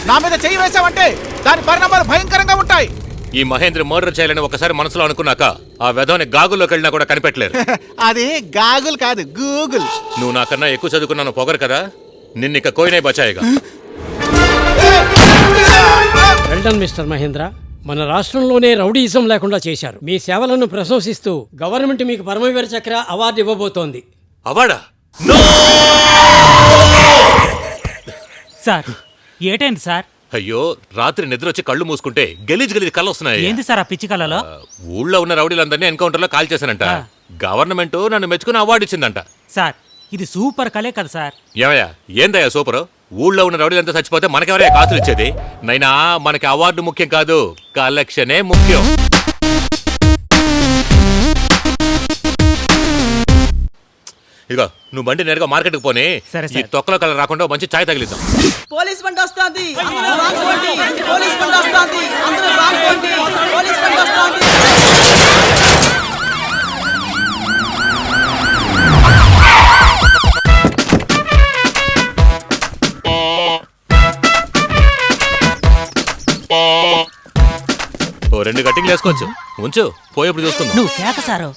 నా మీద చెయ్యి వేసావంటే దాని పరిణామాలు భయంకరంగా ఉంటాయి. ఈ మహేంద్ర మర్డర్ చేయాలని ఒకసారి మనసులో అనుకున్నాక ఆ వెధవని గాగుల్లోకి వెళ్ళినా కూడా కనిపెట్టలేరు. అది గాగుల్ కాదు, గూగుల్. నువ్వు నాకన్నా ఎక్కువ చదువుకున్నాను పొగరు కదా, నిన్నిక కోయినే బచాయిగా. వెల్డన్ మిస్టర్ మహేంద్ర, మన రాష్ట్రంలోనే రౌడీయిజం లేకుండా చేశారు. మీ సేవలను ప్రశంసిస్తూ గవర్నమెంట్ మీకు పరమవీర చక్ర అవార్డు ఇవ్వబోతోంది. అవార్డా? సార్ ఏటైంది సార్? అయ్యో, రాత్రి నిద్ర వచ్చి కళ్ళు మూసుకుంటే గలీజ్ కళ్ళు వస్తున్నాయి. ఏంది సార్ ఆ పిచ్చి కళలో? ఊళ్ళో ఉన్న రౌడీలందరినీ ఎన్కౌంటర్ లో కాల్ చేశానంట. గవర్నమెంట్ నన్ను మెచ్చుకుని అవార్డు ఇచ్చిందంట. సార్ ఇది సూపర్ కళే కదా సార్. ఏమయ్యా, ఏందయ్యా సూపరు? ఊళ్ళో ఉన్న రౌడీలంతా చచ్చిపోతే మనకెవరయ్యా కాసులు ఇచ్చేది? నైనా మనకి అవార్డు ముఖ్యం కాదు, కలెక్షనే ముఖ్యం. ఇదిగో నువ్వు బండి నేరుగా మార్కెట్కి పోనీ. ఈ తొక్కలో కలర్ రాకుండా మంచి ఛాయ్ తగిలిద్దాం. పోలీస్ బండి వస్తుంది, పోలీస్ బండి వస్తుంది, అందరూ రాండి, పోలీస్ బండి వస్తుంది. ఓ 2 కట్టింగ్లు వేసుకోవచ్చు, ఉంచు, పోయేప్పుడు చూసుకుందాం. నువ్వు కేక సారు.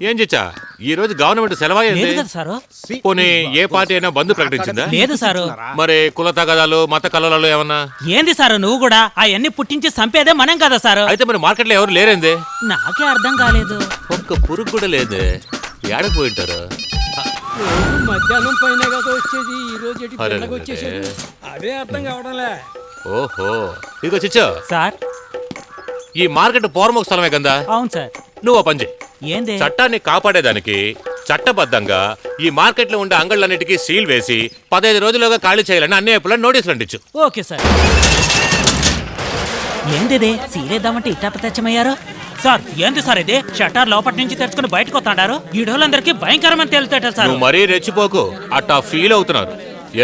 ఏం చేచ్చా, ఈ రోజు గవర్నమెంట్ సెలవా? లేదు కదా సారు. పోనీ ఏ పార్టీ అయినా బంద్ ప్రకటించిందా? లేదు సారు. మరి కుల తగాదాలు మత కలహాలు ఏమన్నా? ఏంది సారు నువ్వు కూడా అవన్నీ పుట్టించి చంపేదే మనం కదా సారు. అయితే మరి మార్కెట్ లో ఎవరు లేరేంది? నాకే అర్థం కాలేదు. ఒక్క పురుగు కూడా లేదే, ఏడకు పోయింటారు. మధ్యాహ్నం పైన కదా వచ్చేది, ఈ రోజు అరే వచ్చేసేది. అదే అర్థం కావడంలే. ఓహో, ఇదిగో చిచ్చో, సార్ ఈ మార్కెట్ పోర్మొక స్థలమే కదా. అవును సార్. నువ్వు పని చేయి, ఏంది? చట్టాన్ని కాపాడేదానికి చట్టబద్ధంగా ఈ మార్కెట్ లో ఉండే అంగళ్ళన్నిటికీ సీల్ వేసి 15 రోజులుగా ఖాళీ చేయాలని అన్ని వైపులా నోటీసులు అంటించు. Okay sir. ఏంది సీలేద్దామంటే ఇట్టా ప్రత్యక్షమయ్యారు సార్? ఏంది సార్ ఇది? షట్టర్ లోపటి నుంచి తెచ్చుకుని బయటకు వస్తాడారు. ఈడోళ్ళందరికీ భయంకరమైన తేలుతాట సార్. నువ్వు మరీ రెచ్చిపోకు, అట్టా ఫీల్ అవుతున్నారు.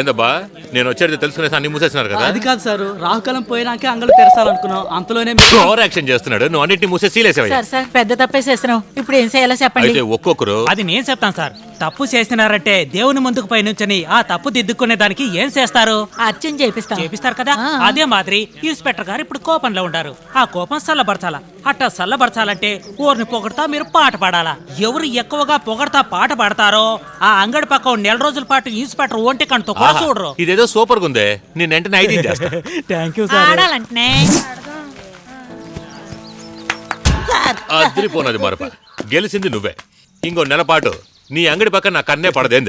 ఏందబ్బా, నేను వచ్చేది తెలుసుకునే అన్ని మూసేస్తున్నారు కదా. అది కాదు సార్, రాహుకాలం పోయినాకే అంగళ్ళు తెరసాలనుకున్నాం, అంతలోనే ఓవర్ యాక్షన్ చేస్తున్నాడు. నువ్వు అన్నింటినీ మూసే సీలేసేవయ్యా. సార్ సార్ పెద్ద తప్పేసేస్తున్నాం, ఇప్పుడు ఏం చేయాలో చెప్పండి. అయితే ఒక్కొక్కరు అది నేను చెప్తాను సార్. తప్పు చేసినారంటే దేవుని ముందుకు పై నుంచని ఆ తప్పు దిద్దుకునే దానికి ఏం చేస్తారు? అర్చన చేపిస్తాం. చేపిస్తారు కదా. అదే మాదిరి ఇన్స్పెక్టర్ గారు ఇప్పుడు కోపంలో ఉండారు. ఆ కోపం చల్లబరచాలా. అట్టా చల్లబరచాలంటే ఊరిని పొగడతా మీరు పాట పాడాలా. ఎవరు ఎక్కువగా పొగడతా పాట పాడతారో ఆ అంగడి పక్క 1 రోజుల పాటు ఇన్స్పెక్టర్ ఒంటి కంటతో కూడా చూడరు. ఇదేదో సూపర్ గా ఉందే, నేను వెంటనే 5 చేస్తా. Thank you sir. ఆడాలంటే అదిరిపోనది మరప, గెలిచింది నువ్వే. ఇంకో నెల పాటు నీ అంగడి పక్క నా కన్నే పడదేంది.